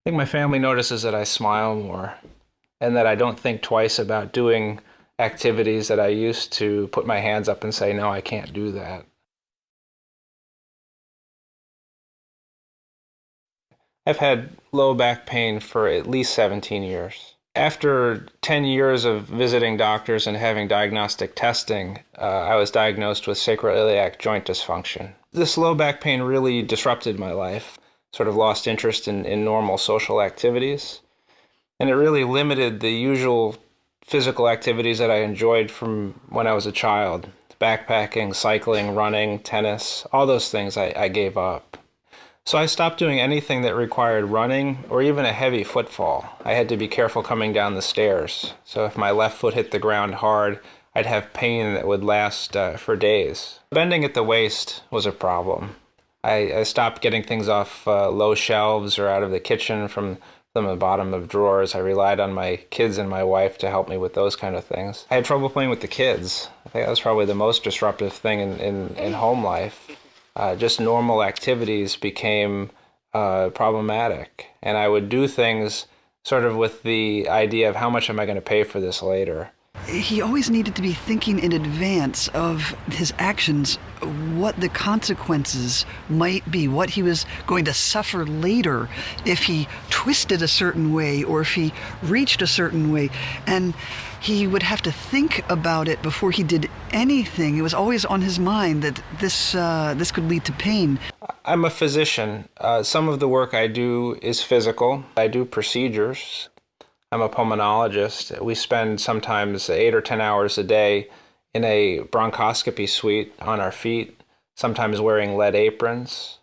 think my family notices that I smile more and that I don't think twice about doing activities that I used to put my hands up and say, no, I can't do that. I've had low back pain for at least 17 years. After 10 years of visiting doctors and having diagnostic testing, I was diagnosed with sacroiliac joint dysfunction. This low back pain really disrupted my life, sort of lost interest in normal social activities, and it really limited the usual physical activities that I enjoyed from when I was a child. Backpacking, cycling, running, tennis, all those things I gave up. So I stopped doing anything that required running or even a heavy footfall. I had to be careful coming down the stairs. So if my left foot hit the ground hard, I'd have pain that would last for days. Bending at the waist was a problem. I stopped getting things off low shelves or out of the kitchen from the bottom of drawers. I relied on my kids and my wife to help me with those kind of things. I had trouble playing with the kids. I think that was probably the most disruptive thing in home life. Just normal activities became problematic. And I would do things sort of with the idea of how much am I going to pay for this later. He always needed to be thinking in advance of his actions, what the consequences might be, what he was going to suffer later if he twisted a certain way or if he reached a certain way. And he would have to think about it before he did anything. It was always on his mind that this could lead to pain. I'm a physician. Some of the work I do is physical. I do procedures. I'm a pulmonologist. We spend sometimes 8 or 10 hours a day in a bronchoscopy suite on our feet, sometimes wearing lead aprons,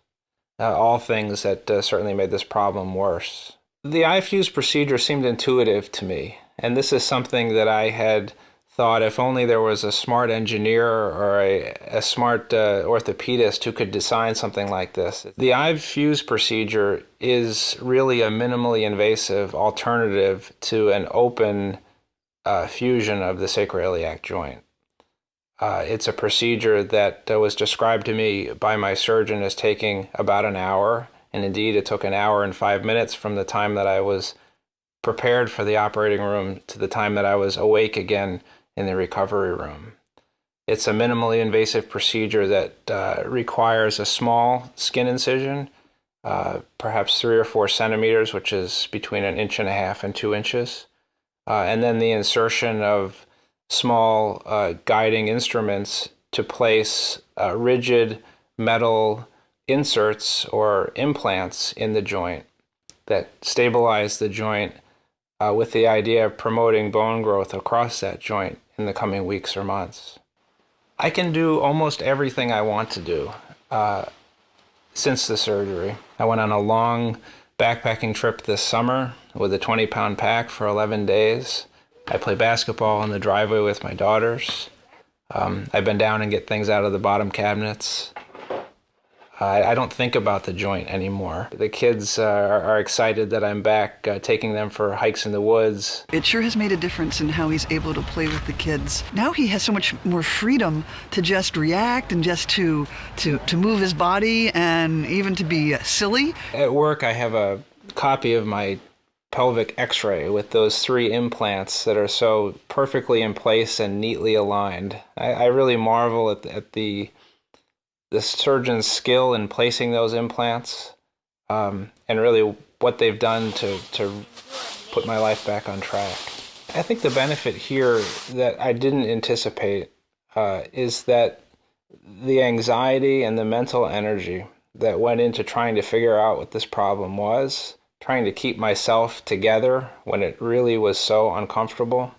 all things that certainly made this problem worse. The iFuse procedure seemed intuitive to me, and this is something that I had thought if only there was a smart engineer or a smart orthopedist who could design something like this. The iFuse procedure is really a minimally invasive alternative to an open fusion of the sacroiliac joint. It's a procedure that was described to me by my surgeon as taking about an hour, and indeed it took an hour and 5 minutes from the time that I was prepared for the operating room to the time that I was awake again in the recovery room. It's a minimally invasive procedure that requires a small skin incision, perhaps 3 or 4 centimeters, which is between 1.5 inches and 2 inches, and then the insertion of small guiding instruments to place rigid metal inserts or implants in the joint that stabilize the joint with the idea of promoting bone growth across that joint in the coming weeks or months. I can do almost everything I want to do since the surgery. I went on a long backpacking trip this summer with a 20-pound pack for 11 days. I play basketball in the driveway with my daughters. I bend down and get things out of the bottom cabinets. I don't think about the joint anymore. The kids are excited that I'm back taking them for hikes in the woods. It sure has made a difference in how he's able to play with the kids. Now he has so much more freedom to just react and just to move his body and even to be silly. At work I have a copy of my pelvic x-ray with those 3 implants that are so perfectly in place and neatly aligned. I really marvel at the surgeon's skill in placing those implants, and really what they've done to put my life back on track. I think the benefit here that I didn't anticipate is that the anxiety and the mental energy that went into trying to figure out what this problem was, trying to keep myself together when it really was so uncomfortable,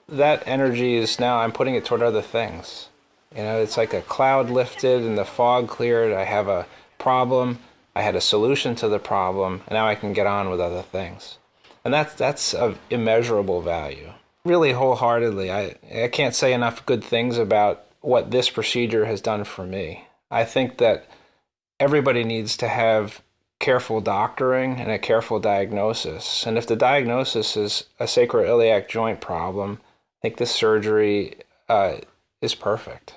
that energy is now I'm putting it toward other things. You know, it's like a cloud lifted and the fog cleared. I have a problem. I had a solution to the problem, and now I can get on with other things. And that's of immeasurable value. Really wholeheartedly, I can't say enough good things about what this procedure has done for me. I think that everybody needs to have careful doctoring and a careful diagnosis. And if the diagnosis is a sacroiliac joint problem, I think this surgery is perfect.